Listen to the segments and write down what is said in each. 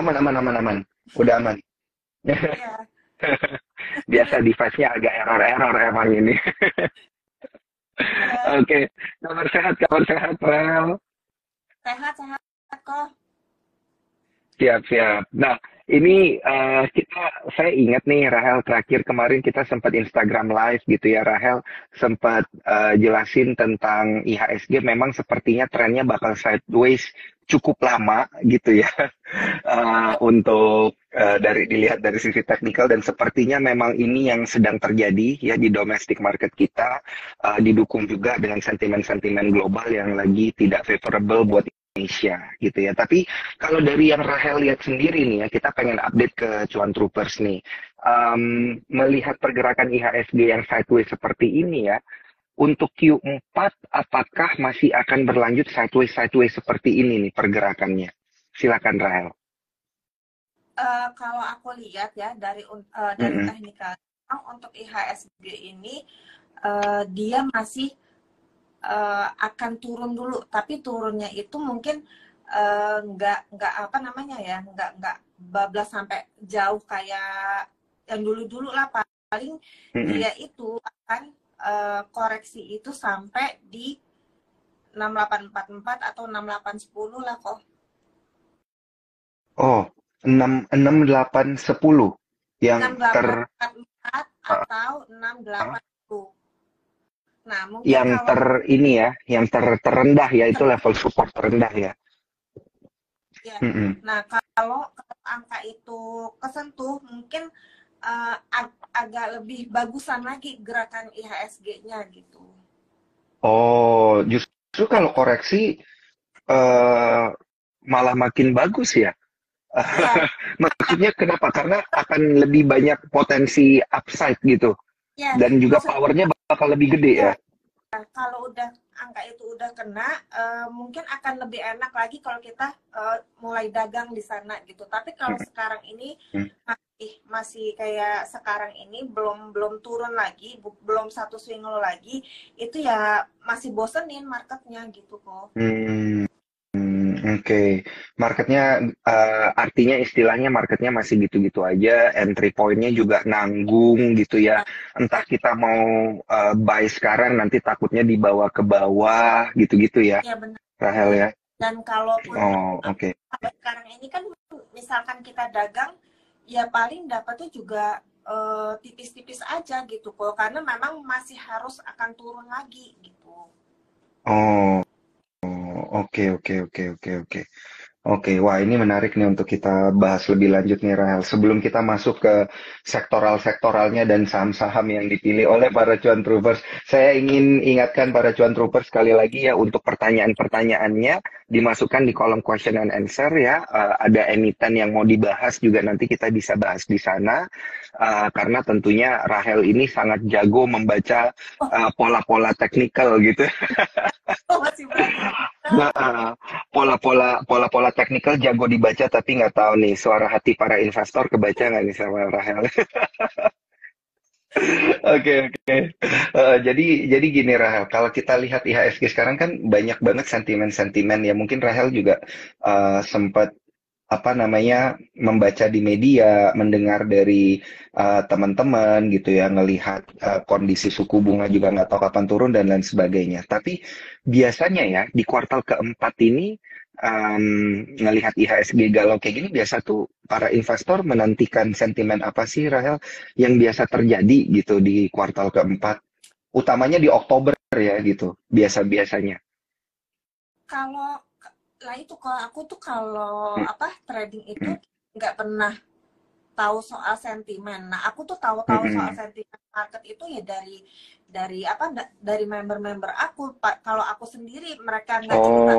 aman, aman, aman, aman. Udah aman. Ya. Biasa device-nya agak error-error emang ini. Iya, Oke, kabar sehat, Well. sehat-sehat kok. Siap, siap. Nah, ini saya ingat nih Rahel terakhir kemarin kita sempat Instagram Live gitu ya. Rahel sempat jelasin tentang IHSG memang sepertinya trennya bakal sideways cukup lama gitu ya. Untuk dari dilihat dari sisi teknikal dan sepertinya memang ini yang sedang terjadi ya di domestic market kita, didukung juga dengan sentimen-sentimen global yang lagi tidak favorable buat Indonesia gitu ya. Tapi kalau dari yang Rahel lihat sendiri nih ya, kita pengen update ke Cuan Troopers nih. Melihat pergerakan IHSG yang sideways seperti ini ya, untuk Q4 apakah masih akan berlanjut sideways seperti ini nih pergerakannya? Silakan Rahel. Kalau aku lihat ya dari Mm-mm. teknikal untuk IHSG ini dia masih akan turun dulu, tapi turunnya itu mungkin nggak apa namanya ya, nggak bablas sampai jauh kayak yang dulu-dulu lah. Paling Mm-mm. dia itu akan koreksi itu sampai di 6844 atau 6810 lah kok. Oh, 6810 yang Enam delapan ter empat empat uh, atau uh, 680. Nah, mungkin yang kalau ter ini ya, yang terendah ya itu level support terendah ya. ya. Mm-mm. Nah, kalau angka itu kesentuh, mungkin agak lebih bagusan lagi gerakan IHSG-nya gitu. Oh, justru kalau koreksi eh malah makin bagus ya. Ya, Maksudnya kenapa? Karena akan lebih banyak potensi upside gitu. ya, Dan juga maksudnya powernya bakal lebih gede ya. kalau udah angka itu udah kena, mungkin akan lebih enak lagi kalau kita mulai dagang di sana gitu. Tapi kalau sekarang ini Hmm. masih kayak sekarang ini belum belum turun lagi, belum satu swing low lagi, itu ya masih bosenin marketnya gitu kok. Hmm. Oke, marketnya artinya istilahnya marketnya masih gitu-gitu aja, entry point-nya juga nanggung gitu ya. Entah kita mau buy sekarang nanti takutnya dibawa ke bawah gitu-gitu ya, Ya benar. Rahel ya. Dan kalaupun Oh, oke. sekarang ini kan misalkan kita dagang, ya paling dapatnya juga tipis-tipis aja gitu kok, karena memang masih harus akan turun lagi gitu. Oh, oke, oke, oke, oke, oke. Oke, wah ini menarik nih untuk kita bahas lebih lanjut nih Rahel. Sebelum kita masuk ke sektoral-sektoralnya dan saham-saham yang dipilih oleh para cuan troopers, saya ingin ingatkan para cuan troopers sekali lagi ya untuk pertanyaan-pertanyaannya dimasukkan di kolom question and answer ya. Ada emiten yang mau dibahas juga nanti kita bisa bahas di sana. Karena tentunya Rahel ini sangat jago membaca Oh, pola-pola teknikal gitu. oh masih belajar. Nah, pola-pola teknikal jago dibaca tapi nggak tahu nih suara hati para investor kebaca nggak nih sama Rahel? Oke, oke. Jadi gini Rahel, kalau kita lihat IHSG sekarang kan banyak banget sentimen-sentimen ya mungkin Rahel juga sempat apa namanya membaca di media, mendengar dari teman-teman gitu ya, ngelihat kondisi suku bunga juga nggak tahu kapan turun dan lain sebagainya. Tapi biasanya ya di kuartal keempat ini ngelihat IHSG galau kayak gini biasa tuh para investor menantikan sentimen apa sih Rahel yang biasa terjadi gitu di kuartal keempat, utamanya di Oktober ya gitu, biasa-biasanya. Kalau lah itu kalau aku tuh kalau Hmm, apa trading itu hmm, nggak pernah tahu soal sentimen. Nah, aku tuh hmm, tahu-tahu soal hmm. sentimen market itu ya dari apa dari member-member aku. Kalau aku sendiri mereka nggak cerita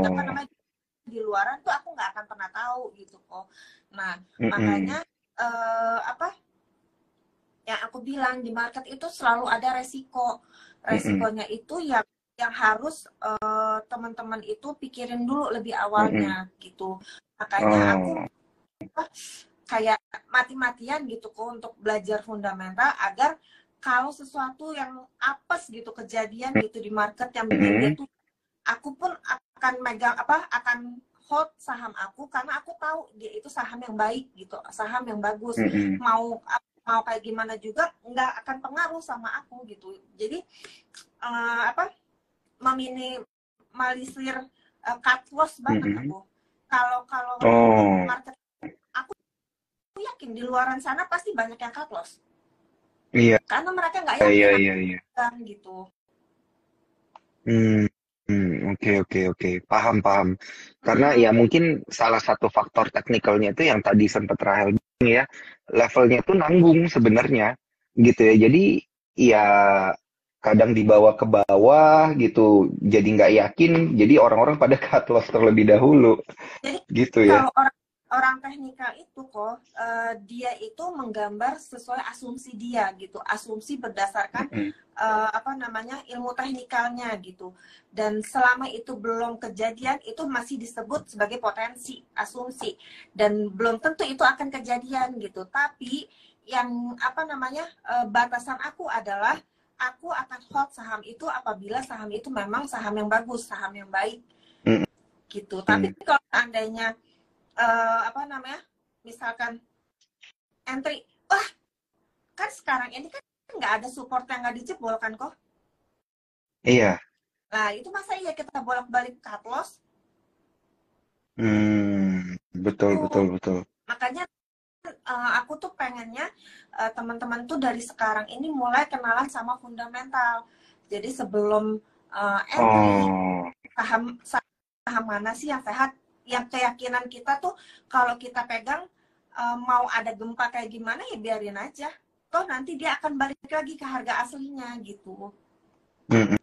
apa Oh, namanya di luaran tuh aku nggak akan pernah tahu gitu kok. Nah, hmm, makanya hmm, apa yang aku bilang di market itu selalu ada resiko. hmm, hmm. Resikonya itu yang harus teman-teman itu pikirin dulu lebih Mm-mm. awalnya gitu. Makanya aku Oh, kayak mati-matian gitu kok untuk belajar fundamental agar kalau sesuatu yang apes gitu kejadian gitu di market yang bikin dia mm-mm. tuh aku pun akan megang apa akan hold saham aku karena aku tahu dia itu saham yang baik gitu, saham yang bagus. Mm-mm. Mau kayak gimana juga nggak akan pengaruh sama aku gitu. Jadi meminimalisir cut loss banget Mm-mm. aku. Kalau kalau Oh, market, aku yakin di luaran sana pasti banyak yang cut loss iya, karena mereka nggak iya, yakin iya, iya. akan gitu. Hmm, oke, oke, oke. Paham, paham. Karena Mm-mm. ya mungkin salah satu faktor teknikalnya itu yang tadi sempat Rahel bilang ya, levelnya tuh nanggung sebenarnya, gitu ya. Jadi ya kadang dibawa ke bawah gitu, jadi nggak yakin, jadi orang-orang pada cut loss terlebih dahulu, Jadi gitu ya. kalau orang orang teknikal itu kok dia itu menggambar sesuai asumsi dia gitu, asumsi berdasarkan Mm-mm. apa namanya ilmu teknikalnya gitu. Dan selama itu belum kejadian itu masih disebut sebagai potensi asumsi dan belum tentu itu akan kejadian gitu. Tapi yang apa namanya batasan aku adalah aku akan hold saham itu apabila saham itu memang saham yang bagus, saham yang baik gitu. Tapi Mm-mm. kalau seandainya apa namanya misalkan entry, wah kan sekarang ini kan nggak ada support yang nggak dijebol kan kok. Iya. Nah itu masa iya kita bolak-balik cut loss Betul, betul, tuh. betul. Makanya aku tuh pengennya teman-teman tuh dari sekarang ini mulai kenalan sama fundamental. Jadi sebelum entry, Oh, saham saham mana sih yang sehat, yang keyakinan kita tuh kalau kita pegang mau ada gempa kayak gimana ya biarin aja, toh nanti dia akan balik lagi ke harga aslinya gitu. mm-mm.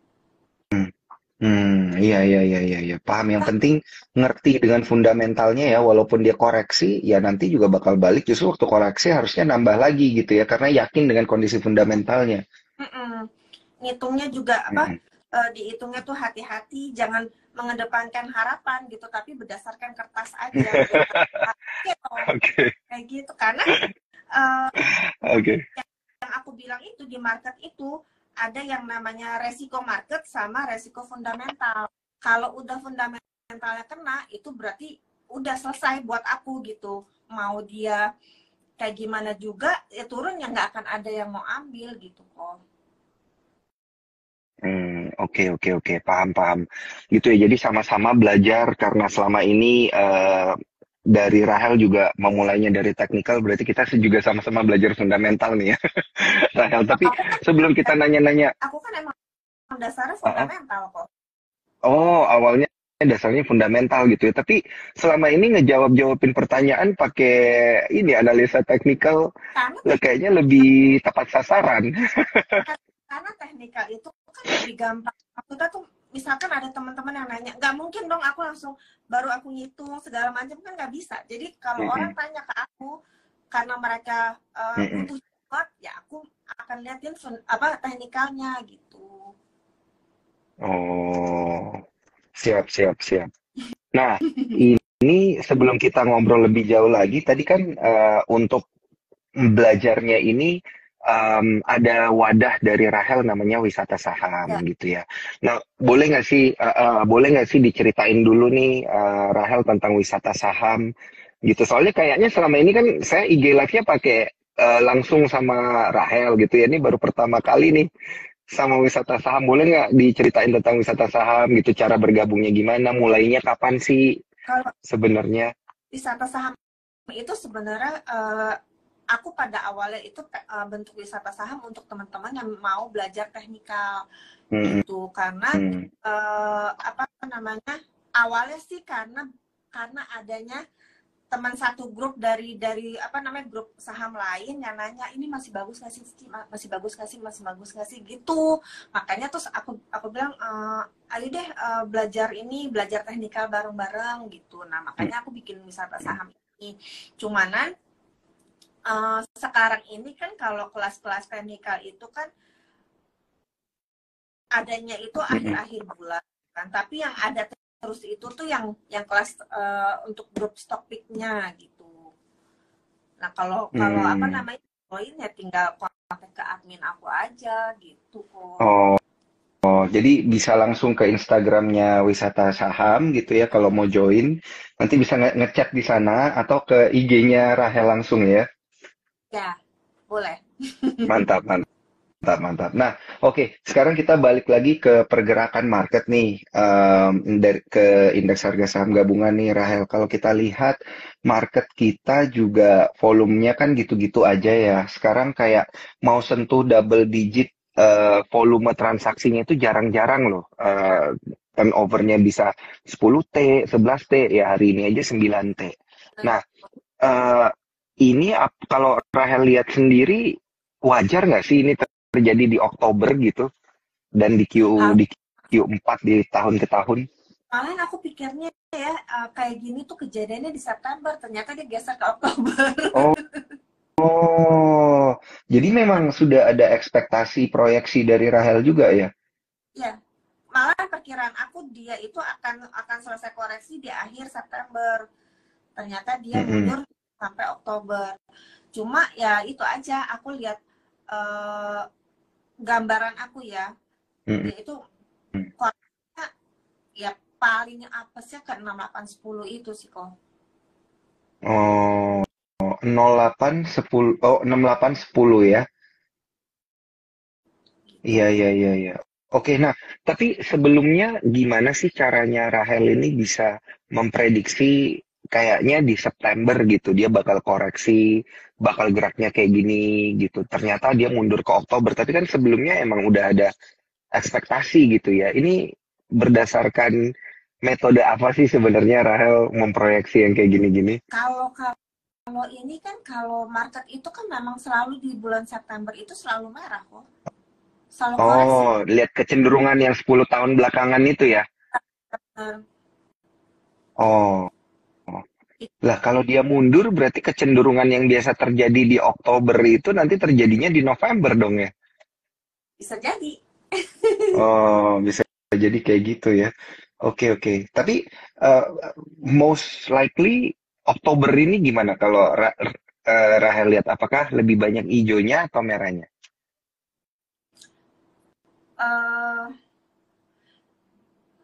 Iya, iya, iya, iya, iya. Paham. Yang Nah, penting ngerti dengan fundamentalnya ya, walaupun dia koreksi, ya nanti juga bakal balik. Justru waktu koreksi harusnya nambah lagi gitu ya, karena yakin dengan kondisi fundamentalnya. ngitungnya juga apa Mm-mm. dihitungnya tuh hati-hati, jangan mengedepankan harapan gitu tapi berdasarkan kertas aja, berdasarkan gitu, Oke, kayak gitu karena eh, oke. yang aku bilang itu di market itu ada yang namanya resiko market sama resiko fundamental. Kalau udah fundamentalnya kena, itu berarti udah selesai buat aku gitu. Mau dia kayak gimana juga, ya turun ya nggak akan ada yang mau ambil gitu kok. Oke, oke, oke. Paham, paham. Gitu ya, jadi sama-sama belajar karena selama ini dari Rahel juga memulainya dari teknikal, berarti kita juga sama-sama belajar fundamental nih ya, Rahel. Tapi Aku kan, sebelum kita nanya-nanya, aku kan emang dasarnya uh-uh. fundamental kok. Oh, awalnya dasarnya fundamental gitu ya. Tapi selama ini ngejawab-jawabin pertanyaan pakai ini analisa teknikal Karena kayaknya lebih tepat sasaran. karena teknikal itu kan lebih gampang. Maksudnya tuh misalkan ada teman-teman yang nanya, nggak mungkin dong aku langsung baru aku ngitung segala macam kan nggak bisa. Jadi kalau orang Mm-mm, tanya ke aku karena mereka mm-mm. butuh jawab, ya aku akan liatin apa teknikalnya gitu. Oh, siap, siap, siap. Nah, ini sebelum kita ngobrol lebih jauh lagi, tadi kan untuk belajarnya ini ada wadah dari Rahel namanya wisata saham Ya, gitu ya. Nah, boleh nggak sih diceritain dulu nih Rahel tentang wisata saham gitu. Soalnya kayaknya selama ini kan saya IG live-nya pakai langsung sama Rahel gitu ya. Ini baru pertama kali nih sama wisata saham. Boleh nggak diceritain tentang wisata saham gitu, cara bergabungnya gimana, mulainya kapan sih kalau sebenarnya? wisata saham itu sebenarnya aku pada awalnya itu bentuk wisata saham untuk teman-teman yang mau belajar teknikal Hmm, gitu karena hmm, apa namanya awalnya sih karena adanya teman satu grup dari apa namanya grup saham lain yang nanya ini masih bagus nggak sih, masih bagus nggak sih, masih bagus nggak sih gitu. Makanya terus aku bilang ayo deh belajar ini, belajar teknikal bareng-bareng gitu. Nah hmm, makanya aku bikin wisata saham ini. Cumanan sekarang ini kan kalau kelas-kelas teknikal itu kan adanya itu hmm, akhir-akhir bulan kan, tapi yang ada terus itu tuh yang kelas untuk grup stock pick-nya gitu. Nah, kalau kalau apa hmm. namanya join ya tinggal kontak ke admin aku aja gitu kok. Oh. Oh, jadi bisa langsung ke Instagramnya Wisata Saham gitu ya kalau mau join. Nanti bisa ngechat di sana atau ke IG-nya Rahel langsung ya. Ya, boleh. Mantap, mantap. Mantap, mantap. Nah, oke, sekarang kita balik lagi ke pergerakan market nih, ke indeks harga saham gabungan nih, Rahel. Kalau kita lihat market kita juga volumenya kan gitu-gitu aja ya. Sekarang kayak mau sentuh double digit volume transaksinya itu jarang-jarang loh. Turnovernya bisa 10T, 11T, ya hari ini aja 9T. Nah, eh, ini kalau Rahel lihat sendiri, wajar nggak sih ini terjadi di Oktober gitu dan Ah, di Q4 di tahun ke tahun? malahan aku pikirnya ya kayak gini tuh kejadiannya di September, ternyata dia geser ke Oktober. Oh, oh, jadi memang sudah ada ekspektasi proyeksi dari Rahel juga ya? Ya, malah perkiraan aku dia itu akan selesai koreksi di akhir September. Ternyata dia Mm-mm, mundur sampai Oktober. Cuma ya itu aja, aku lihat eh, gambaran aku ya, mm-mm. dia itu koreksinya ya paling apesnya ke 6810 itu sih kok. Oh, 08 10 oh 68 10 ya. Iya, iya, iya, iya. Oke, nah, tapi sebelumnya gimana sih caranya Rahel ini bisa memprediksi kayaknya di September gitu, dia bakal koreksi, bakal geraknya kayak gini gitu. Ternyata dia mundur ke Oktober, tapi kan sebelumnya emang udah ada ekspektasi gitu ya. Ini berdasarkan metode apa sih sebenarnya Rahel memproyeksi yang kayak gini-gini? Kalau kalau ini kan kalau market itu kan memang selalu di bulan September itu selalu merah kok. Selalu koreksi. Oh, lihat kecenderungan yang 10 tahun belakangan itu ya? Eh, Oh. Lah, kalau dia mundur berarti kecenderungan yang biasa terjadi di Oktober itu nanti terjadinya di November dong ya? Bisa jadi. Oh, bisa jadi kayak gitu ya. Oke, oke. Tapi eh, most likely Oktober ini gimana kalau Rahel lihat apakah lebih banyak hijaunya atau merahnya? eh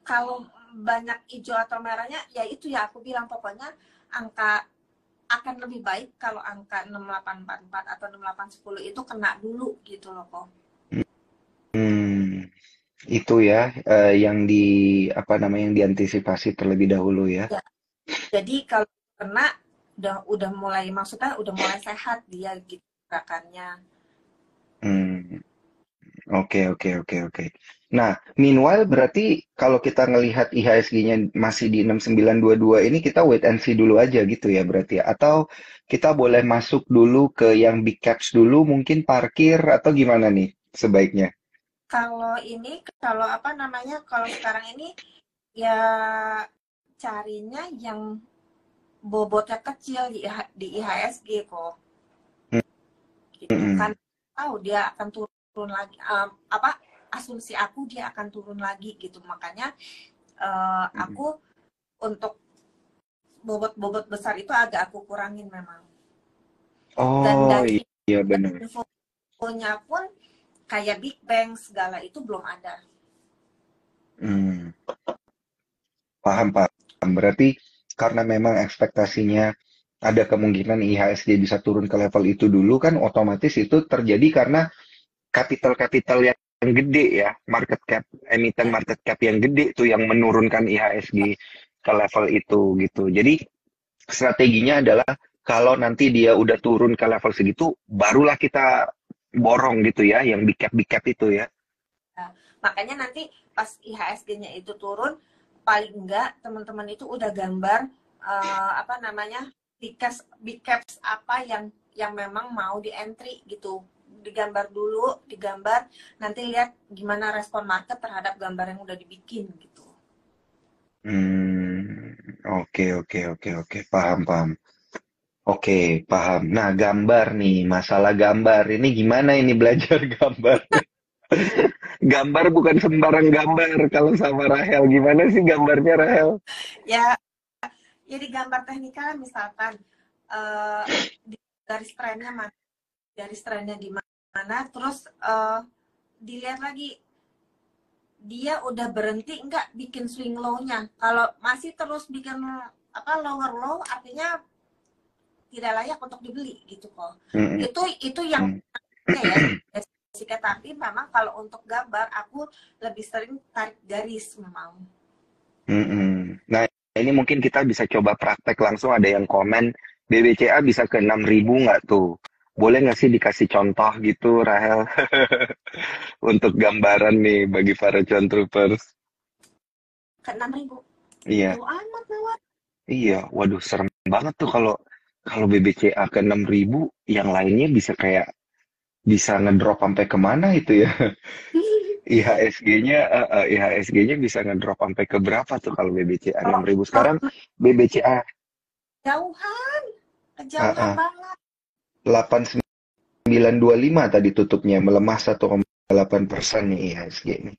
Kalau banyak hijau atau merahnya, ya itu ya aku bilang pokoknya angka akan lebih baik kalau angka 6844 atau 6810 itu kena dulu gitu loh kok. Hmm, itu ya yang apa namanya yang diantisipasi terlebih dahulu ya. Ya, jadi kalau kena udah mulai maksudnya udah mulai sehat dia gitu gerakannya. Hmm. Oke, oke, oke, oke. Nah, meanwhile berarti kalau kita ngelihat IHSG-nya masih di 6922 ini kita wait and see dulu aja gitu ya berarti ya. Atau kita boleh masuk dulu ke yang big caps dulu mungkin parkir atau gimana nih sebaiknya? Kalau ini kalau apa namanya kalau sekarang ini ya carinya yang bobotnya kecil di IHSG kok gitu Mm-mm. kan tahu dia akan turun lagi apa asumsi aku dia akan turun lagi gitu makanya Mm-mm. aku untuk bobot-bobot besar itu agak aku kurangin memang dan Oh dari iya benar. infonya pun kayak Big Bang segala itu belum ada. Hmm, paham, paham. Berarti karena memang ekspektasinya ada kemungkinan IHSG bisa turun ke level itu dulu kan otomatis itu terjadi karena kapital-kapital yang gede ya, market cap, emiten Ya, market cap yang gede tuh yang menurunkan IHSG ya, ke level itu gitu. Jadi strateginya adalah kalau nanti dia udah turun ke level segitu, barulah kita borong gitu ya, yang big cap itu ya. ya. Makanya nanti pas IHSG-nya itu turun paling enggak teman-teman itu udah gambar apa namanya big caps apa yang memang mau di entry gitu digambar dulu digambar nanti lihat gimana respon market terhadap gambar yang udah dibikin gitu. Hmm, oke, oke, oke, oke, paham, paham. Oke, paham. Nah, gambar nih, masalah gambar. Ini gimana ini belajar gambar? Gambar bukan sembarang gambar kalau sama Rahel. Gimana sih gambarnya Rahel? Ya jadi gambar teknikal misalkan eh, di garis trennya mana garis trennya di mana terus dilihat lagi dia udah berhenti nggak bikin swing low-nya. Kalau masih terus bikin lower low, artinya tidak layak untuk dibeli gitu kok. Mm-mm. Itu yang ya Jessica, tapi memang kalau untuk gambar aku lebih sering tarik garis memang. Nah, ini mungkin kita bisa coba praktek langsung. Ada yang komen, BBCA bisa ke 6.000 nggak tuh? Boleh nggak sih dikasih contoh gitu, Rahel? Untuk gambaran nih bagi para cuan troopers. Ke 6.000. Iya, Jauh amat lewat. iya. Waduh, serem banget tuh kalau kalau BBCA ke 6.000, yang lainnya bisa kayak bisa ngedrop sampai kemana itu ya? IHSG-nya bisa ngedrop sampai ke berapa tuh kalau BBCA Kalau 6.000 sekarang BBCA jauhan, uh, kejauhan uh, banget. 8925 tadi tutupnya, melemah 1,8% nih IHSG ini.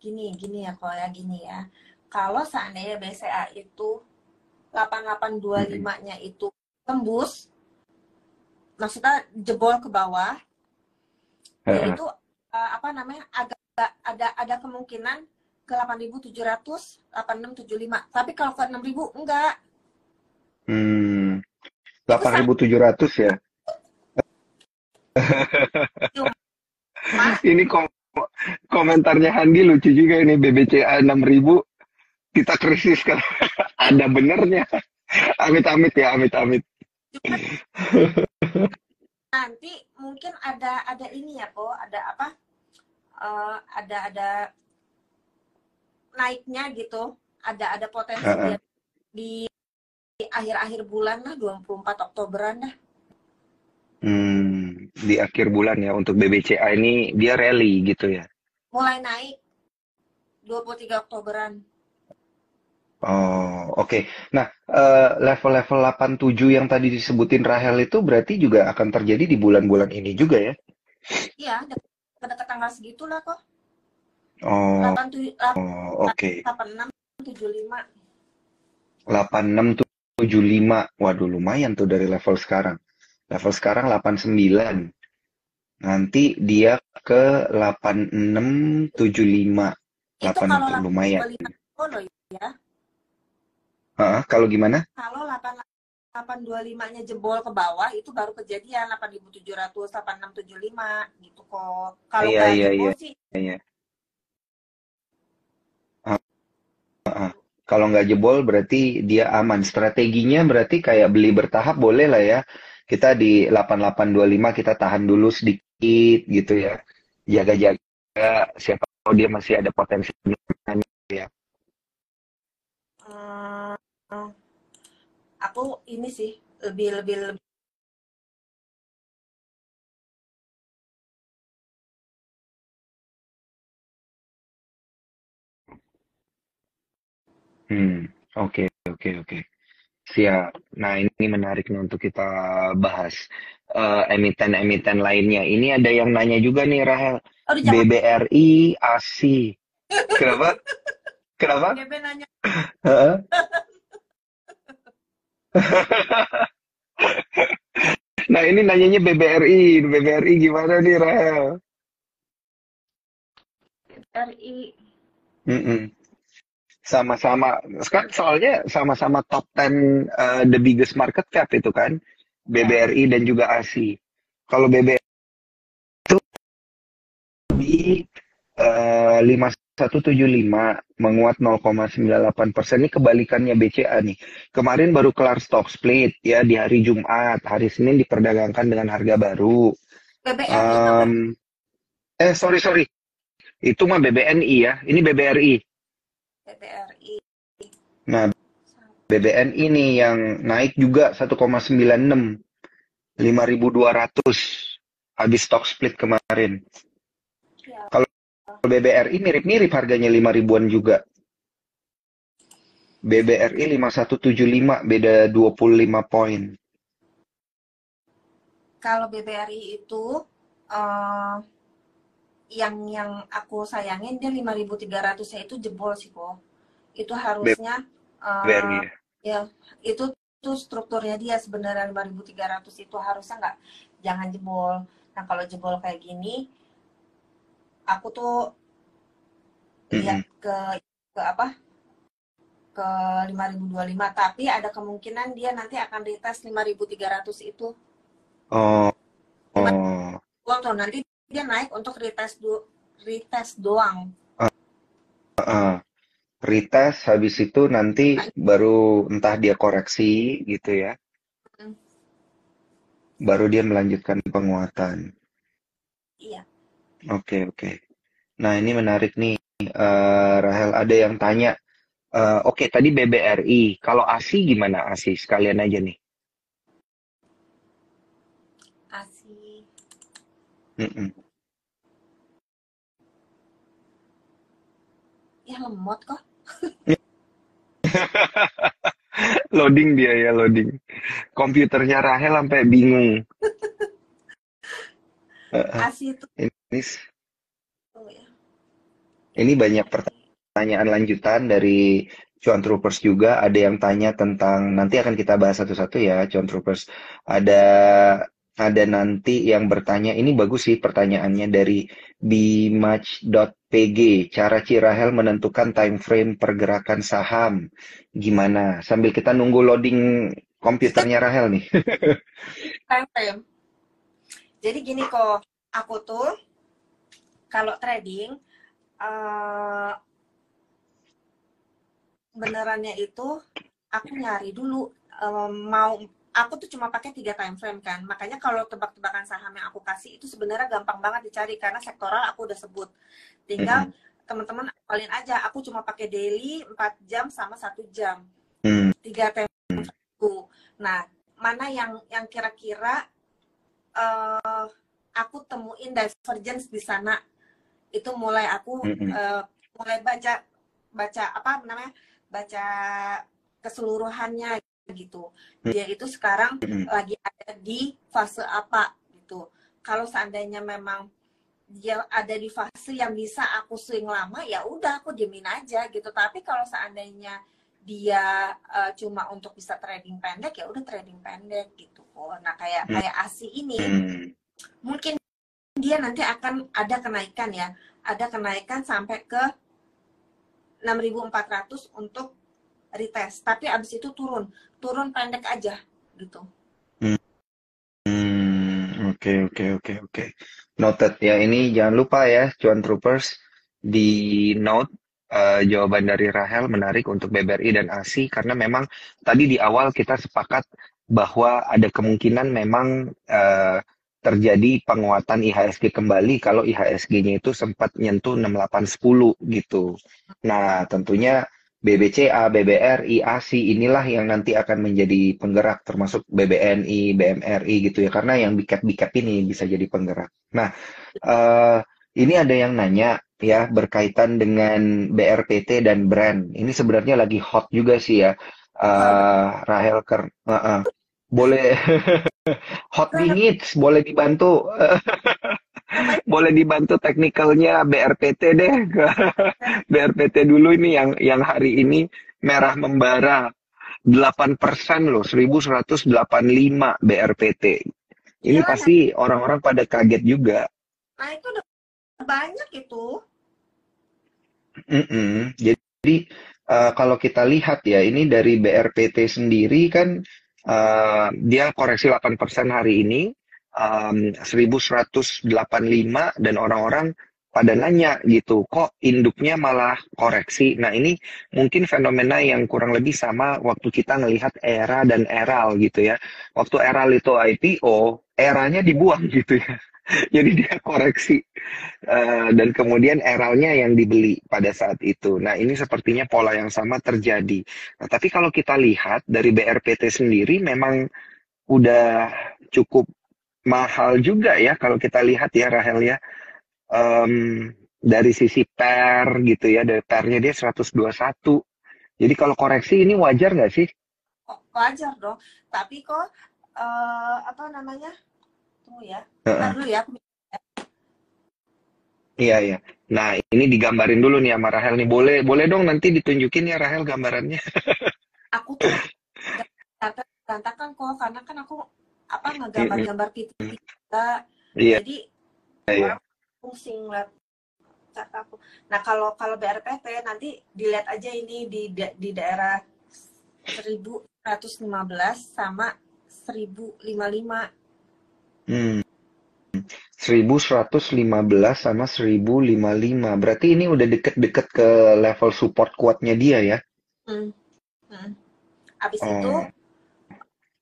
Gini ya kok ya, gini ya. Kalau seandainya BCA itu 8825-nya itu tembus, maksudnya jebol ke bawah, yaitu agak ada kemungkinan ke 8.700, 8.675. Tapi kalau ke 6.000 enggak. Itu sama 8.700 ya. cuma Ini komentarnya Handi lucu juga ini, BBCA 6.000 kita krisis kan. Ada benernya. Amit-amit ya, amit-amit. nanti mungkin ada ini ya kok, ada apa? Ada naiknya gitu. Ada potensi dia di akhir-akhir bulan lah, 24 Oktoberan dah. Di akhir bulan ya untuk BBCA ini dia rally gitu ya. Mulai naik 23 Oktoberan. Oh, oke. Nah, level-level 87 yang tadi disebutin Rahel itu berarti juga akan terjadi di bulan-bulan ini juga ya? Iya, dekat tanggal segitulah kok. Oh, 8675. oke. 8675. Waduh, lumayan tuh dari level sekarang. Level sekarang 89. Nanti dia ke 8675. Itu kalau 8 lumayan. 825 loh ya. Kalau gimana? Kalau 825-nya jebol ke bawah itu baru kejadian 8.700, 8675 gitu kok. Kalau Iya, nggak iya, jebol iya, sih iya. Kalau nggak jebol berarti dia aman. Strateginya berarti kayak beli bertahap boleh lah ya. Kita di 8825 kita tahan dulu sedikit gitu ya. Jaga-jaga siapa tahu dia masih ada potensi ya. eh, aku ini sih lebih Oke, oke, oke. Siap. Nah, ini menarik nih untuk kita bahas emiten-emiten lainnya. Ini ada yang nanya juga nih, Rahel. oh jangan BBRI, ASI. Kenapa? Kenapa? GB nanya. Heeh. Nah, ini nanyanya BBRI. BBRI gimana nih, Rahel? RI Mm-mm. Sama-sama. Kan soalnya sama-sama top 10 the biggest market cap itu kan. ya. BBRI dan juga ASI. Kalau BBRI di 5175 menguat 0,98%. Ini kebalikannya BCA nih. Kemarin baru kelar stock split ya di hari Jumat. Hari Senin diperdagangkan dengan harga baru. BBRI apa? Um, sorry sorry. Itu mah BBNI ya. Ini BBRI. BBRI Nah, BBNI nih yang naik juga 1,96. 5.200 habis stock split kemarin. ya. Kalau BBRI mirip-mirip harganya 5 ribuan juga. BBRI 5175 beda 25 poin. Kalau BBRI itu eh yang aku sayangin dia 5.300-nya itu jebol sih kok. Itu harusnya BBRI ya. ya itu tuh strukturnya dia sebenarnya 5.300 itu harusnya nggak, jangan jebol. Nah kalau jebol kayak gini aku tuh lihat Mm-mm. ke apa, ke 5.025, tapi ada kemungkinan dia nanti akan retest 5.300 itu. Oh, 5 oh. tuh nanti dia naik untuk retest doang. Retest habis itu nanti baru entah dia koreksi gitu ya, baru dia melanjutkan penguatan. Iya. Oke, oke. Nah, ini menarik nih. Rahel, ada yang tanya. Oke, tadi BBRI. Kalau ASI gimana ASI? Sekalian aja nih. ASI Mm-mm. ya lemot kok. Loading dia ya, loading. Komputernya Rahel sampai bingung. Eh, ASI itu Ini, ya. ini banyak pertanyaan lanjutan dari Cuan Troopers juga. Ada yang tanya tentang, nanti akan kita bahas satu-satu ya, Cuan Troopers. Ada ada nanti yang bertanya, ini bagus sih pertanyaannya dari bmatch.pg. Cara Cirahel menentukan time frame pergerakan saham. Gimana? Sambil kita nunggu loading komputernya Rahel nih. Time frame. Jadi gini kok, aku tuh kalau trading eh benerannya itu aku nyari dulu, mau aku tuh cuma pakai 3 time frame kan. Makanya kalau tebak-tebakan saham yang aku kasih itu sebenarnya gampang banget dicari karena sektoral aku udah sebut. Tinggal Mm-mm. teman-teman apalin aja, aku cuma pakai daily 4 jam sama 1 jam. Hmm. 3 time frame. Nah, mana yang kira-kira aku temuin divergence di sana, itu mulai aku Mm-mm. mulai baca baca apa namanya, baca keseluruhannya gitu. Dia itu sekarang Mm-mm. lagi ada di fase apa gitu. Kalau seandainya memang dia ada di fase yang bisa aku swing lama, ya udah aku diemin aja gitu. Tapi kalau seandainya dia cuma untuk bisa trading pendek, ya udah trading pendek gitu. Nah, kayak kayak ASI ini Mm-mm. mungkin dia nanti akan ada kenaikan ya. Ada kenaikan sampai ke 6.400 untuk retest. Tapi abis itu turun. Turun pendek aja gitu. Oke, oke, oke, oke. Noted ya. Ini jangan lupa ya, Cuan Troopers, di note jawaban dari Rahel menarik untuk BBRI dan ASI karena memang tadi di awal kita sepakat bahwa ada kemungkinan memang terjadi penguatan IHSG kembali kalau IHSG-nya itu sempat nyentuh 6810 gitu. Nah, tentunya BBCA, BBRI, ASI inilah yang nanti akan menjadi penggerak termasuk BBNI, BMRI gitu ya karena yang bikat-bikat ini bisa jadi penggerak. Nah, eh, ini ada yang nanya ya berkaitan dengan BRPT dan brand. Ini sebenarnya lagi hot juga sih ya. Wah, Rahel boleh hot bingit, boleh dibantu boleh dibantu teknikalnya BRPT deh. BRPT dulu ini yang hari ini merah membara 8% loh, 1185 BRPT. Ini iya, nah, pasti orang-orang pada kaget juga. nah itu udah banyak itu. Mm-mm. Jadi kalau kita lihat ya, ini dari BRPT sendiri kan dia koreksi 8% hari ini, 1185 dan orang-orang pada nanya gitu, kok induknya malah koreksi. Nah ini mungkin fenomena yang kurang lebih sama waktu kita ngelihat Era dan Eral gitu ya. Waktu Eral itu IPO, eranya dibuang gitu ya. Jadi dia koreksi dan kemudian eralnya yang dibeli pada saat itu. Nah, ini sepertinya pola yang sama terjadi. Nah, tapi kalau kita lihat dari BRPT sendiri memang udah cukup mahal juga ya kalau kita lihat ya Rahel ya. Dari sisi per gitu ya, dari pernya dia 121. Jadi kalau koreksi ini wajar nggak sih? Oh, wajar dong. Tapi kok apa namanya? Tunggu ya. Ntar Heeh. dulu ya. Iya, iya. Nah, ini digambarin dulu nih sama Rahel nih. Boleh, boleh dong nanti ditunjukin ya Rahel gambarannya. Aku tuh berantakan kok karena kan aku apa Mm-mm. ngegambar-gambar PT kita. Iya, Jadi iya. orang pusing lihat kata aku. Nah, kalau kalau BRPT nanti dilihat aja ini di daerah 1115 sama 1055. Hmm. 1115 sama 1055. Berarti ini udah deket-deket ke level support kuatnya dia ya? Hmm. Hmm. Abis itu, Oh,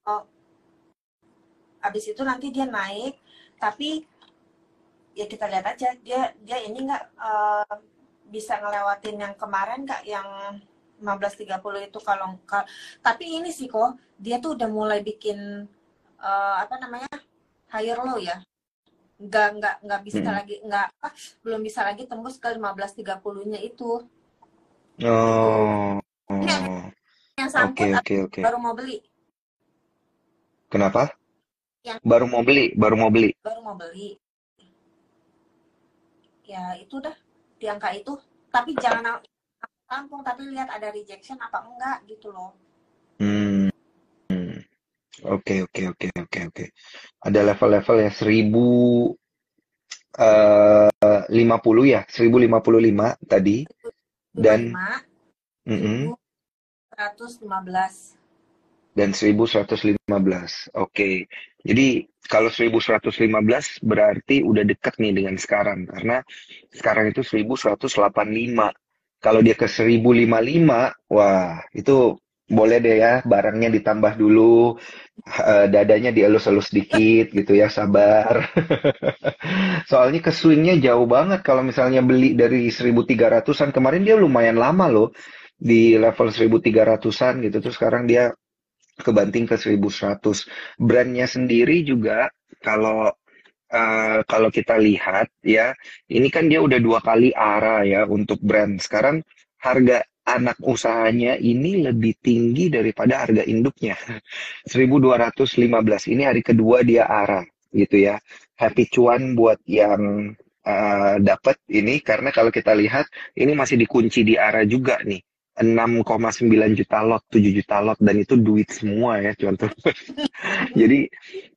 oh, abis itu nanti dia naik, tapi ya kita lihat aja dia dia ini nggak bisa ngelewatin yang kemarin nggak, yang 15.30 itu. Tapi ini sih kok dia tuh udah mulai bikin apa namanya, higher low ya, nggak bisa mm. lagi, nggak apa, belum bisa lagi tembus ke 15.30-nya itu gitu. Oh, Ini oh. yang Oke, sangkut oke, oke. baru mau beli, Kenapa? yang Baru mau beli. baru mau beli ya itu dah di angka itu, tapi jangan tampung, tapi lihat ada rejection apa enggak gitu loh. Hmm, oke, oke, oke, oke, oke. Ada level-level ya 1050 ya, 1055 tadi dan 55, mm-mm, 1115. dan 1115. Oke. Jadi kalau 1115 berarti udah deket nih dengan sekarang karena sekarang itu 1185. Kalau dia ke 1055, wah, itu boleh deh ya, barangnya ditambah dulu, dadanya dielus-elus dikit gitu ya, sabar. Soalnya ke swingnya jauh banget kalau misalnya beli dari 1300-an. Kemarin dia lumayan lama loh di level 1300-an gitu. Terus sekarang dia kebanting ke 1100. Brandnya sendiri juga kalau kalau kita lihat ya, ini kan dia udah dua kali ARA ya untuk brand. Sekarang harga anak usahanya ini lebih tinggi daripada harga induknya. 1215. Ini hari kedua dia ARA gitu ya. Happy cuan buat yang dapat ini karena kalau kita lihat ini masih dikunci di ARA juga nih. 6,9 juta lot, 7 juta lot dan itu duit semua ya contoh. Jadi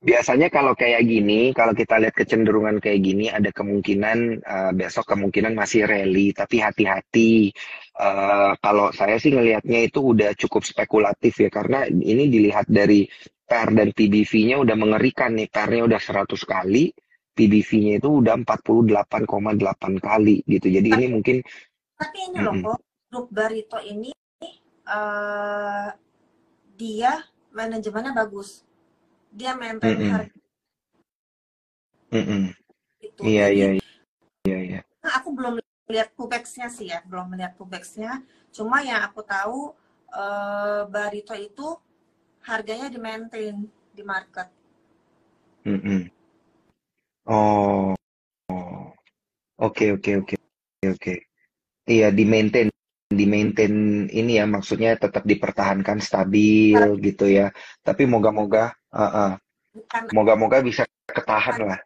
biasanya kalau kayak gini, kalau kita lihat kecenderungan kayak gini, ada kemungkinan besok kemungkinan masih rally, tapi hati-hati. Kalau saya sih ngelihatnya itu udah cukup spekulatif ya, karena ini dilihat dari PER dan PBV-nya udah mengerikan nih. PER-nya udah 100 kali, PBV-nya itu udah 48,8 kali gitu. Jadi ini mungkin Tapi ini loh mm-mm, kok, grup Barito ini eh dia manajemennya bagus, dia maintain mm-mm, harga mm-mm. itu. Iya, Jadi iya, iya, iya. aku belum lihat pubex-nya sih ya, belum melihat pubex-nya. Cuma yang aku tahu Barito itu harganya di maintain di market. Mm-mm. Oh, oke, oke, oke, oke. Iya, di maintain ini ya maksudnya tetap dipertahankan stabil gitu ya. Tapi moga-moga, Bukan moga-moga bisa ketahan lah.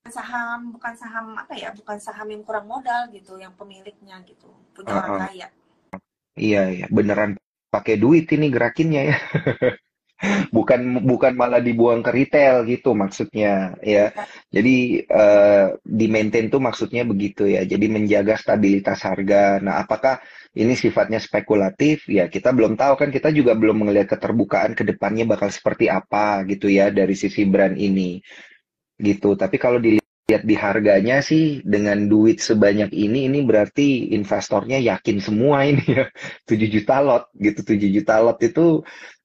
saham, bukan saham apa ya, bukan saham yang kurang modal gitu, yang pemiliknya gitu punya orang Uh, kaya. iya, iya, beneran pakai duit ini gerakinnya ya. Bukan bukan malah dibuang ke retail gitu maksudnya ya. Jadi di maintain tuh maksudnya begitu ya. Jadi menjaga stabilitas harga. Nah, apakah ini sifatnya spekulatif? Ya, kita belum tahu kan. Kita juga belum melihat keterbukaan ke depannya bakal seperti apa gitu ya dari sisi brand ini gitu. Tapi kalau dilihat di harganya sih dengan duit sebanyak ini berarti investornya yakin semua ini ya. 7 juta lot gitu. 7 juta lot itu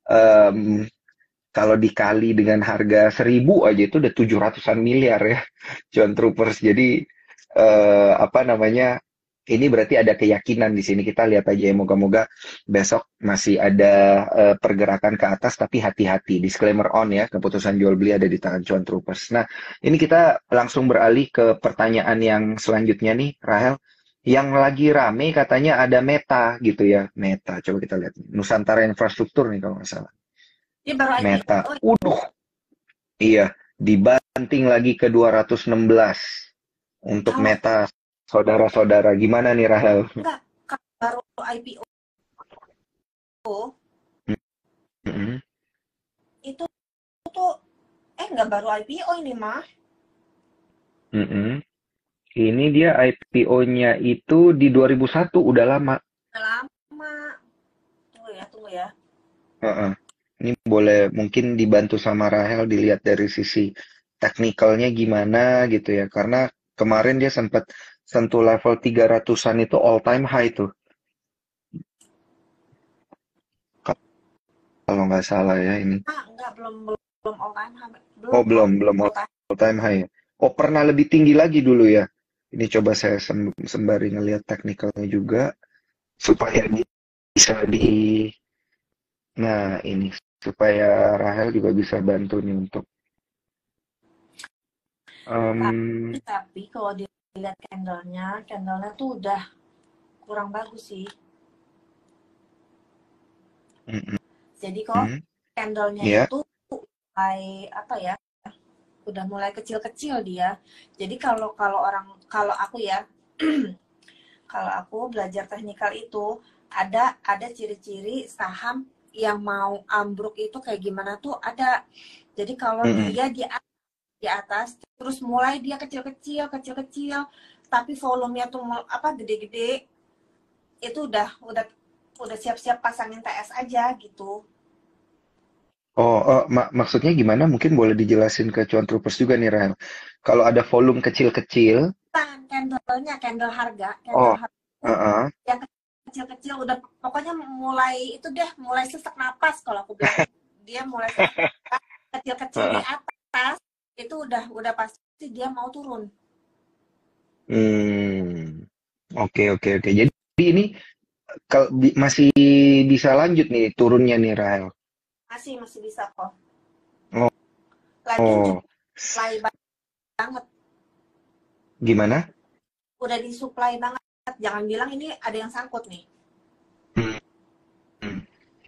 em, kalau dikali dengan harga 1.000 aja itu udah 700-an miliar ya, John Troopers. Jadi apa namanya? Ini berarti ada keyakinan di sini. Kita lihat aja ya, moga-moga besok masih ada pergerakan ke atas, tapi hati-hati. Disclaimer on ya, keputusan jual beli ada di tangan John Troopers. Nah, ini kita langsung beralih ke pertanyaan yang selanjutnya nih, Rahel. Yang lagi rame katanya ada Meta gitu ya, Meta. Coba kita lihat. Nusantara Infrastruktur nih kalau nggak salah. Dia baru Meta. IPO. Iya, dibanting lagi ke 216 untuk Kalau Meta, saudara-saudara. Gimana nih Rahel? enggak, kalau baru IPO Mm-mm, itu tuh enggak baru IPO ini mah. mm-mm. Ini dia IPO-nya itu di 2001, udah lama. Udah lama. Tunggu ya. Heeh. Ini boleh mungkin dibantu sama Rahel dilihat dari sisi teknikalnya gimana gitu ya. Karena kemarin dia sempat sentuh level 300-an itu all time high tuh. Kalau nggak salah ya ini. Enggak, belum all time high. Oh, Belum kok belum all time. all time high ya. Oh, pernah lebih tinggi lagi dulu ya. Ini coba saya sembari ngelihat teknikalnya juga supaya bisa nah ini supaya Rahel juga bisa bantu nih untuk em, Tapi kalau dilihat candlenya tuh udah kurang bagus sih. mm, Jadi kok mm, candlenya ya. itu mulai apa ya? Udah mulai kecil-kecil dia. Jadi kalau aku ya, kalau aku belajar teknikal itu ada ciri-ciri saham yang mau ambruk itu kayak gimana tuh ada. Jadi kalau Mm-mm. dia di atas terus mulai dia kecil-kecil tapi volumenya tuh apa gede-gede itu udah siap-siap pasangin TS aja gitu. Oh, maksudnya gimana? Mungkin boleh dijelasin ke Cuan Troopers juga nih, Rahel. Kalau ada volume kecil-kecil, Kan candlenya candle oh, harga itu uh-uh. yang kecil-kecil udah pokoknya mulai itu deh mulai sesak napas kalau aku bilang dia mulai sesak napas, kecil-kecil di Heeh. atas itu udah pasti dia mau turun. Hmm, oke oke oke. Jadi ini masih bisa lanjut nih turunnya nih, Rahel. Masih bisa kok. Oh, Lagian juga oh. supply banget, Gimana? udah disuplai banget. Jangan bilang ini ada yang sangkut nih. Hmm. Hmm.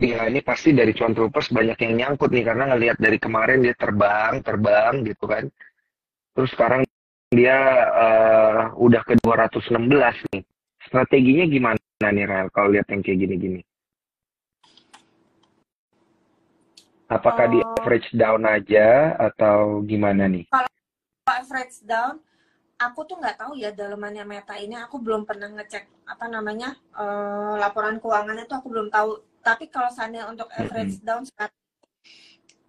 Iya, ini pasti dari Cuan Troopers banyak yang nyangkut nih karena ngelihat dari kemarin dia terbang, terbang gitu kan. Terus sekarang dia udah ke 216 nih. Strateginya gimana nih, Rahel, kalau lihat yang kayak gini-gini? Apakah di uh, average down aja atau gimana nih? Kalau average down aku tuh nggak tahu ya dalamannya Meta ini, aku belum pernah ngecek apa namanya laporan keuangannya tuh aku belum tahu. Tapi kalau seandainya untuk average Mm-mm. down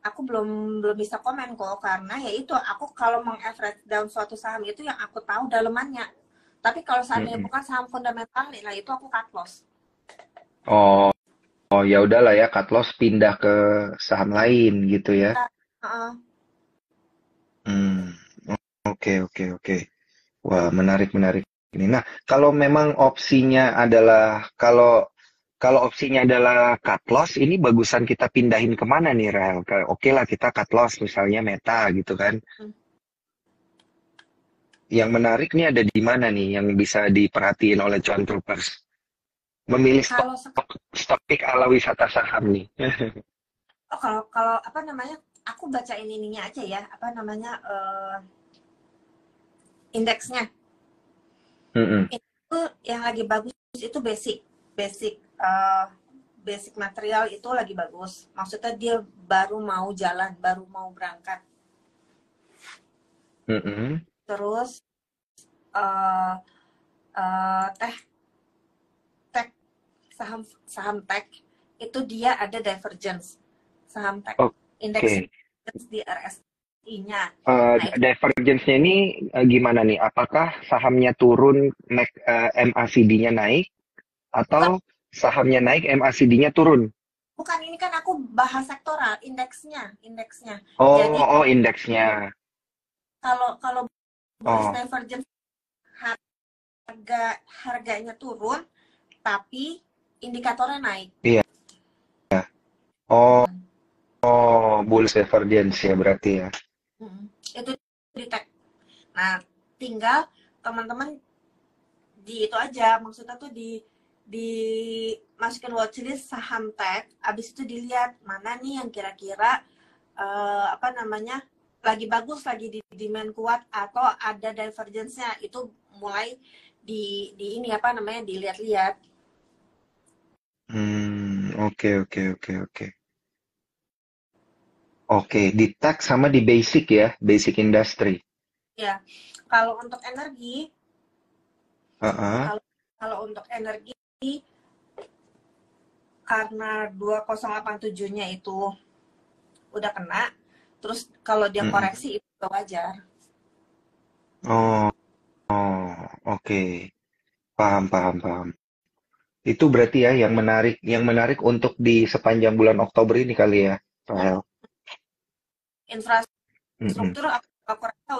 aku belum belum bisa komen kok karena ya itu aku kalau meng-average down suatu saham itu yang aku tahu dalamannya. Tapi kalau seandainya Mm-mm. bukan saham fundamental nih lah itu aku cut loss. Oh, oh ya udahlah ya, cut loss pindah ke saham lain gitu ya. Uh, Hmm, oke oke oke. Wah, menarik menarik ini. Nah, kalau memang opsinya adalah kalau kalau opsinya adalah cut loss, ini bagusan kita pindahin kemana nih, Rel? Oke lah kita cut loss misalnya Meta gitu kan. Yang menarik nih ada di mana nih yang bisa diperhatiin oleh cuan troopers? Memilih kalau stok pick ala wisata saham nih. kalau kalau apa namanya aku bacain ininya aja ya apa namanya indeksnya. Mm-mm, Itu yang lagi bagus itu basic eh, basic material itu lagi bagus. Maksudnya dia baru mau jalan, baru mau berangkat. mm-mm. Terus eh teh tech saham saham tech itu dia ada divergence saham tech indeks Oke. di RSI-nya. Nah itu Divergence-nya ini gimana nih? Apakah sahamnya turun, MACD-nya naik, atau bukan sahamnya naik, MACD-nya turun? bukan ini kan aku bahas sektoral indeksnya. Oh, Jadi oh indeksnya. kalau kalau bullish Oh, divergence harganya turun tapi indikatornya naik. iya. Oh, oh, bullish divergence ya berarti ya. Itu di tag. Nah, tinggal teman-teman di itu aja, maksudnya tuh di masukin watchlist saham tag, abis itu dilihat mana nih yang kira-kira apa namanya lagi bagus, lagi di demand kuat atau ada divergence-nya itu mulai di ini apa namanya dilihat-lihat. Oke, oke, oke, oke. Oke, di tag sama di basic ya, basic industry. Ya, kalau untuk energi Heeh. Kalau kalau untuk energi karena 2087-nya itu udah kena, terus kalau dia Mm-mm. koreksi itu wajar. Oh, oke. Paham, paham, paham. Itu berarti ya yang menarik untuk di sepanjang bulan Oktober ini kali ya, Rahel. Mm-mm. Infrastruktur aku rasa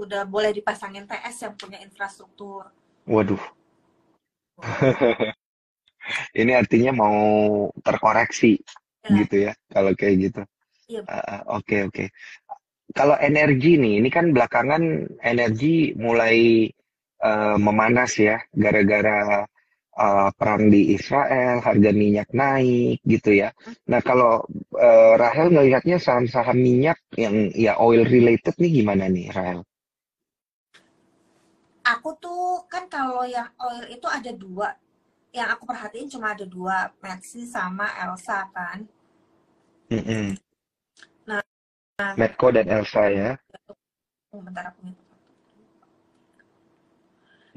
udah boleh dipasangin TS yang punya infrastruktur. Waduh, ini artinya mau terkoreksi Ya, gitu ya, kalau kayak gitu. iya. Oke, oke. Kalau energi nih, ini kan belakangan energi mulai memanas ya, gara-gara perang di Israel, harga minyak naik gitu ya. Nah, kalau Rahel ngelihatnya saham-saham minyak yang ya oil related nih gimana nih, Rahel? Aku tuh kan kalau yang oil itu ada dua. Yang aku perhatiin cuma ada dua, Maxi sama Elsa kan. Mm-mm. Nah, Medco dan Elsa ya. bentar aku ngitung.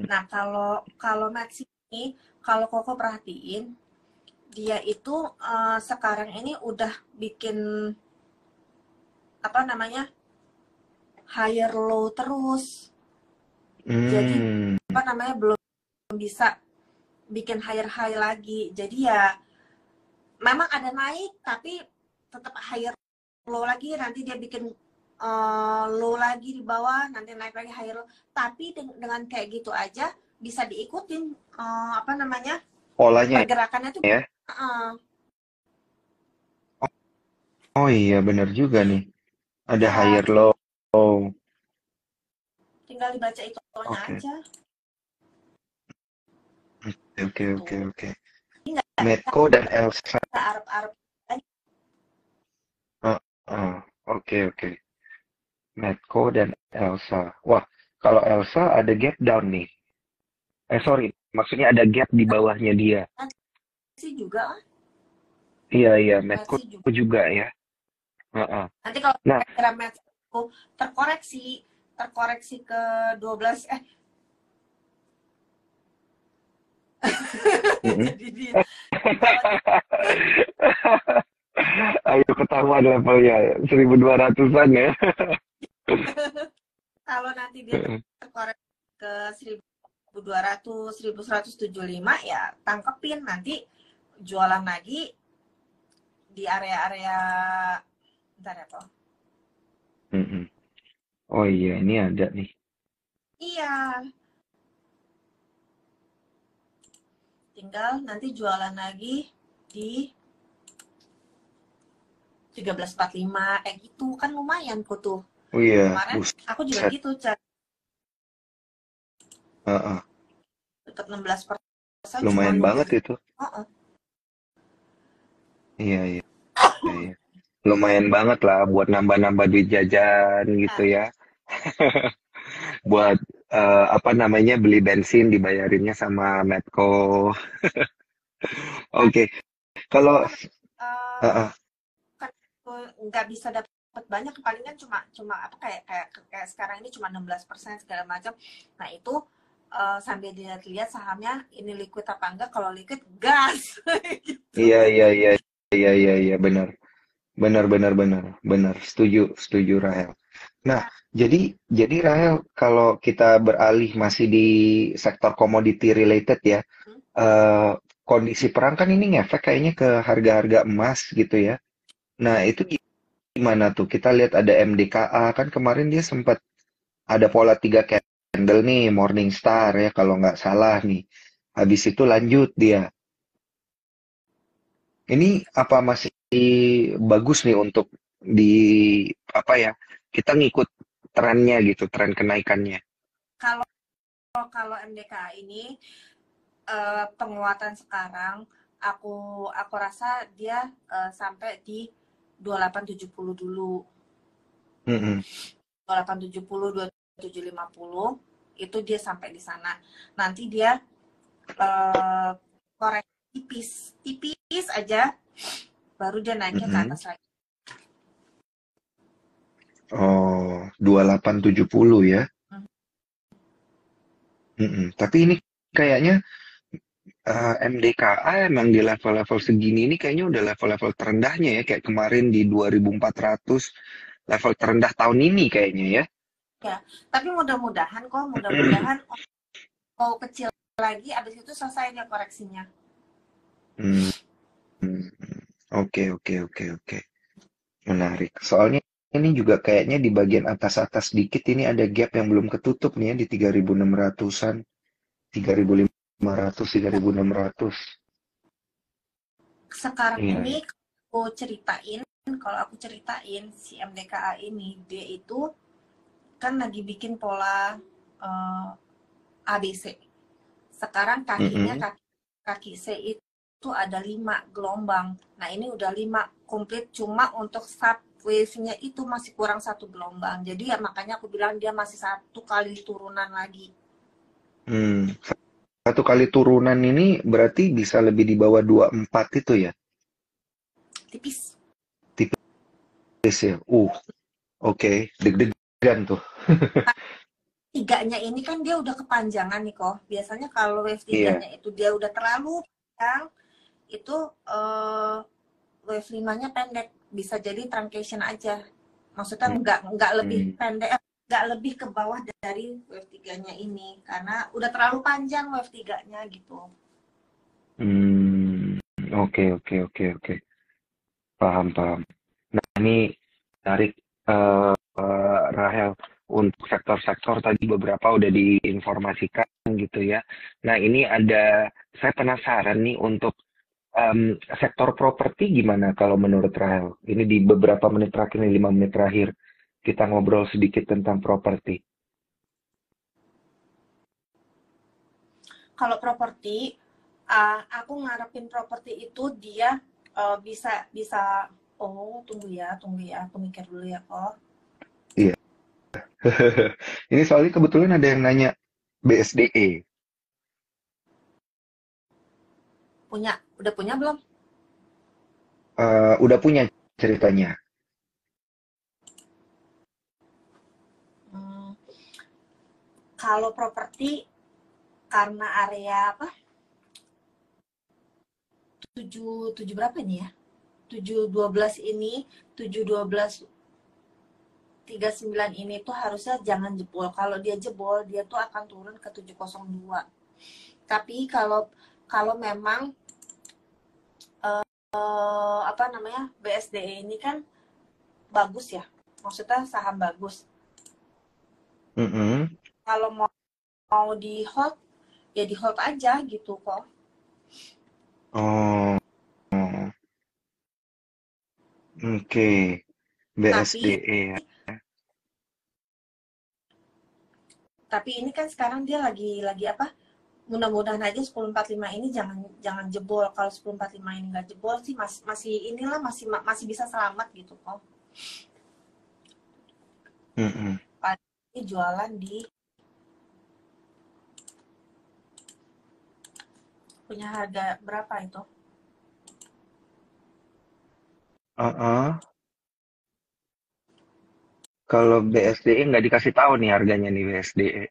Nah, kalau kalau Maxi ini, kalau Koko perhatiin, dia itu sekarang ini udah bikin apa namanya higher low terus. Jadi Hmm. apa namanya belum bisa bikin higher high lagi. Jadi ya memang ada naik tapi tetap higher low lagi. Nanti dia bikin low lagi di bawah, nanti naik lagi higher low. Tapi dengan kayak gitu aja bisa diikutin apa namanya Polanya pergerakannya tuh. ya. Uh, Oh iya, benar juga nih. Ada ya higher low. tinggal dibaca itu Oke, aja oke, oke, gitu. oke. Ini nggak Medco dan Elsa. Arab-Arab aja. Oh, oh, oke, oke. Medco dan Elsa. Wah, kalau Elsa ada gap down nih. Sorry, maksudnya ada gap di bawahnya dia. Maxi juga, Iya, iya, Medco Maxi juga. juga ya. Heeh. Nanti kalau Nah, kira Maxi terkoreksi terkoreksi ke 12 mm-mm. jadi di bawah. Ayo ketahuan levelnya 1.200-an ya. Kalau nanti dia terkoreksi ke 1.200 1.175 ya tangkepin nanti jualan lagi di area-area bentar ya toh. Mm-mm. Oh iya, ini ada nih. Iya, tinggal nanti jualan lagi di 13.45 gitu kan lumayan kok tuh. Oh iya, Kemarin aku juga buset. gitu cek Heeh. tetap 16% cuma Lumayan banget nungguin. itu. Oh, oh. Iya, iya, iya. Lumayan banget lah buat nambah-nambah duit jajan gitu Nah, ya. Buat apa namanya beli bensin dibayarinnya sama Medco. Oke, kalau eh, heeh, kan nggak bisa dapat banyak palingan cuma cuma apa kayak kayak kayak sekarang ini cuma 16% segala macam. Nah itu sambil dilihat-lihat sahamnya ini liquid apa enggak, kalau liquid gas gitu. iya, iya, iya, iya, iya, iya, benar, benar, benar, benar, benar, setuju, setuju Rahel. Nah, jadi Rahel, kalau kita beralih masih di sektor commodity related ya, Hmm? eh, kondisi perang kan ini ngefek kayaknya ke harga-harga emas gitu ya. Nah, itu gimana tuh? Kita lihat ada MDKA kan kemarin dia sempat ada pola tiga candle nih, Morningstar ya kalau nggak salah nih. Habis itu lanjut dia. Ini apa masih bagus nih untuk di apa ya? Kita ngikut trennya gitu, tren kenaikannya. Kalau kalau MDKA ini penguatan sekarang aku rasa dia sampai di 2870 dulu. Mm-mm. 2870 2750 itu dia sampai di sana. Nanti dia uh, koreksi tipis tipis aja baru dia naiknya ke Mm-mm. atas lagi. Oh, 2870 ya. Tapi ini kayaknya MDKA emang di level-level segini ini kayaknya udah level-level terendahnya ya. Kayak kemarin di 2400 level terendah tahun ini kayaknya ya. Ya, tapi mudah-mudahan kok, mudah-mudahan mau kecil lagi, abis itu selesai dia koreksinya. Hmm, oke, oke, oke, oke. Menarik. Soalnya ini juga kayaknya di bagian atas-atas dikit ini ada gap yang belum ketutup nih ya di 3600-an, 3500, 3600. Sekarang Iya, ini iya. kalau aku ceritain si MDKA ini, dia itu kan lagi bikin pola ABC. Sekarang kakinya Mm-mm. kaki C itu ada 5 gelombang. Nah ini udah 5 komplit, cuma untuk subwave-nya itu masih kurang 1 gelombang. Jadi ya makanya aku bilang dia masih 1 kali turunan lagi. Hmm. Satu kali turunan ini berarti bisa lebih di bawah 24 itu ya? Tipis. Tipis ya? Oke. Deg-degan tuh. Tiganya ini kan dia udah kepanjangan nih kok. Biasanya kalau wave Iya. tiganya itu dia udah terlalu panjang, itu wave 5-nya pendek. Bisa jadi truncation aja. Maksudnya nggak lebih Hmm. pendek, nggak lebih ke bawah dari wave tiganya ini. Karena udah terlalu panjang wave tiganya gitu. Hmm. Oke, oke, oke, oke. Paham, paham. Nah, ini menarik, Rahel. Untuk sektor-sektor tadi beberapa udah diinformasikan gitu ya. Nah, ini saya penasaran nih untuk sektor properti gimana kalau menurut Rahel? Ini di beberapa menit terakhir, nih 5 menit terakhir, kita ngobrol sedikit tentang properti. Kalau properti, aku ngarepin properti itu dia bisa bisa oh tunggu ya, aku mikir dulu ya kok. Iya. Ini soalnya kebetulan ada yang nanya BSDE. Udah punya belum? Udah punya ceritanya. Hmm, kalau properti karena area apa? 7 berapa nih ya? 712 ini, 712 39 ini tuh harusnya jangan jebol. Kalau dia jebol, dia tuh akan turun ke 702. Tapi kalau kalau memang apa namanya BSDE ini kan bagus ya, maksudnya saham bagus. Mm-mm. Kalau mau di hold ya di hold aja gitu kok. Oh, oke. Tapi BSDE ya. tapi ini kan sekarang dia lagi apa? Mudah-mudahan aja 1045 ini jangan jangan jebol. Kalau 1045 ini nggak jebol sih masih inilah masih bisa selamat gitu kok. Mm-mm. Pasti jualan di punya harga berapa itu? Uh-uh. Kalau BSDE nggak dikasih tahu nih harganya nih BSDE.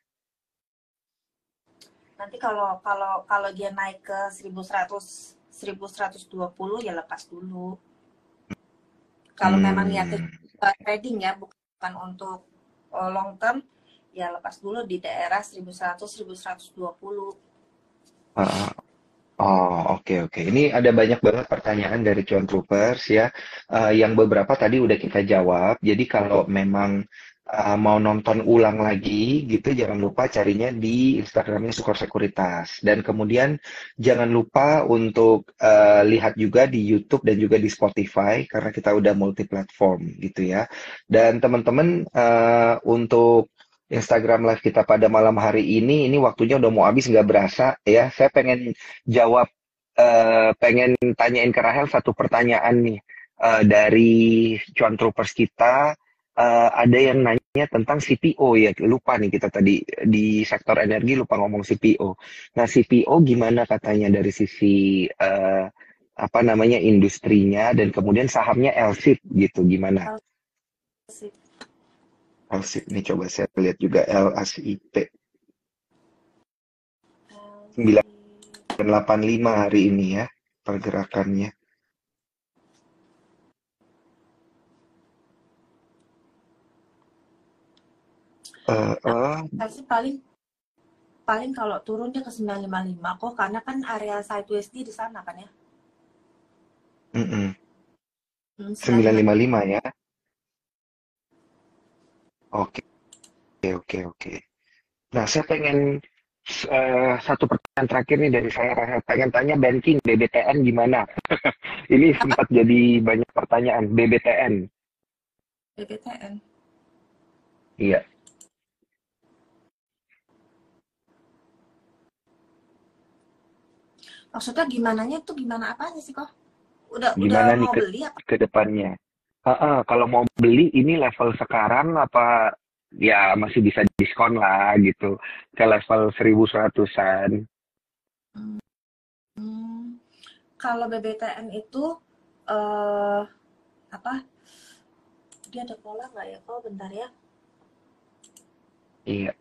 Nanti kalau kalau kalau dia naik ke 1120 ya lepas dulu. Kalau memang niatnya Hmm. trading ya, bukan untuk long term, ya lepas dulu di daerah 1100 1120. Ah, oh, oke, oke. Ini ada banyak banget pertanyaan dari Cuan Troopers ya, yang beberapa tadi udah kita jawab. Jadi kalau memang mau nonton ulang lagi gitu, jangan lupa carinya di Instagramnya Sukor Sekuritas. Dan kemudian jangan lupa untuk lihat juga di YouTube dan juga di Spotify karena kita udah multi platform gitu ya. Dan teman-teman, untuk Instagram Live kita pada malam hari ini waktunya udah mau habis nggak berasa ya. Saya jawab pengen tanyain ke Rahel satu pertanyaan nih, dari Cuan Troopers kita. Ada yang nanya tentang CPO ya, lupa nih kita tadi di sektor energi lupa ngomong CPO. Nah, CPO gimana katanya dari sisi apa namanya industrinya dan kemudian sahamnya LSIP gitu gimana? LSIP nih coba saya lihat juga LSIP. 985 hari ini ya pergerakannya. Eh, eh, Saya sih paling paling kalau turun dia ke 955 kok, karena kan area sideways dia di sana kan ya. mm-mm. 955. 955 ya. Oke, oke, oke. Nah, saya pengen satu pertanyaan terakhir nih dari saya, Rahel. Pengen tanya banking BBTN gimana? Ini Apa? sempat jadi banyak pertanyaan. BBTN. BBTN. Iya. Maksudnya gimananya tuh gimana apanya sih kok? Udah Gimana nih mau beli apa? ke depannya? Kalau mau beli ini level sekarang apa ya masih bisa diskon lah gitu ke level 1100-an. Hmm, kalau BBTN itu eh apa? Dia ada pola nggak ya? Kok bentar ya. Iya.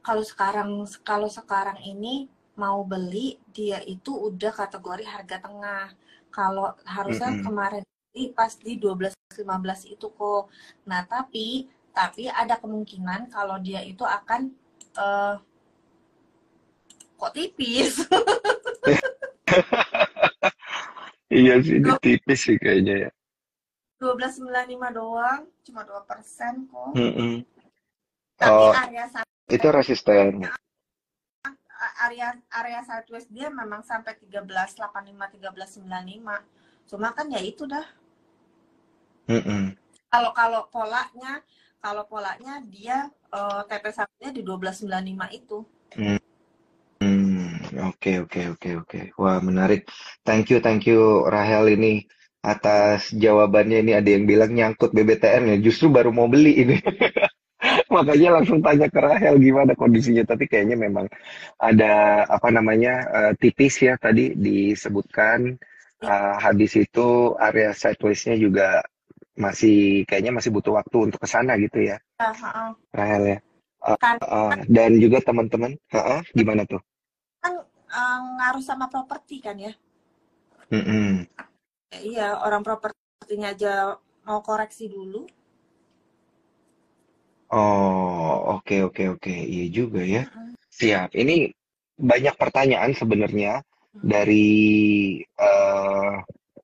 Kalau sekarang ini mau beli, dia itu udah kategori harga tengah. Kalau harusnya Mm-mm. kemarin beli pas di 12.15 itu kok. Nah, tapi ada kemungkinan kalau dia itu akan eh, kok tipis. Iya sih, ini tipis sih kayaknya ya. 12,95 doang, cuma 2% kok. Mm-mm. Tapi Oh, area itu resisten. area area sideways dia memang sampai 13,85, 13,95. Cuma kan ya itu dah. Mm-mm. Kalau kalau polanya dia TP1-nya di 12,95 itu. Oke, oke, oke, oke. Wah, menarik. Thank you, Rahel ini atas jawabannya. Ini ada yang bilang nyangkut BBTN ya. Justru baru mau beli ini. Makanya langsung tanya ke Rahel gimana kondisinya. Tapi kayaknya memang ada apa namanya tipis ya tadi disebutkan. Habis itu area sideways-nya juga kayaknya masih butuh waktu untuk ke sana gitu ya, Ya, Rahel ya. kan Dan juga teman-teman, gimana tuh? kan ngaruh sama properti kan ya. Mm-mm. Iya, orang propertinya aja mau koreksi dulu. Oh, oke, oke, oke. Iya juga ya. Mm-mm. Siap. Ini banyak pertanyaan sebenarnya Mm-mm. dari eh,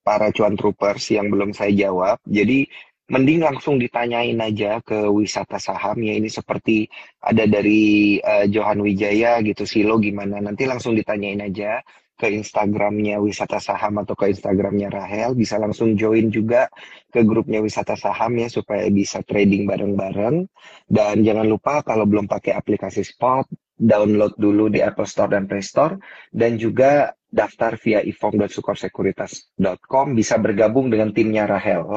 para cuan troopers yang belum saya jawab. Jadi mending langsung ditanyain aja ke wisata saham ya. Ini seperti ada dari Johan Wijaya gitu, Silo gimana. Nanti langsung ditanyain aja ke Instagramnya wisata saham atau ke Instagramnya Rahel. Bisa langsung join juga ke grupnya wisata saham ya supaya bisa trading bareng-bareng. Dan jangan lupa kalau belum pakai aplikasi Spot, download dulu di Apple Store dan Play Store, dan juga daftar via ifom.sukorsekuritas.com, bisa bergabung dengan timnya Rahel.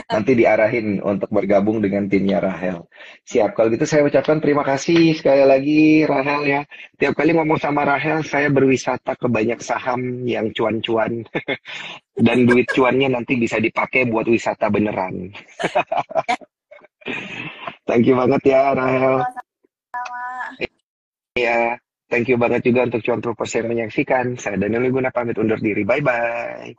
Nanti diarahin untuk bergabung dengan timnya Rahel. Siap, kalau gitu saya ucapkan terima kasih sekali lagi Rahel ya. Tiap kali ngomong sama Rahel, saya berwisata ke banyak saham yang cuan-cuan, dan duit cuannya nanti bisa dipakai buat wisata beneran. Thank you banget ya Rahel. Sama-sama. Ya, thank you banget juga untuk cuan troopers yang menyaksikan. Saya Daniel Wiguna pamit undur diri. Bye-bye.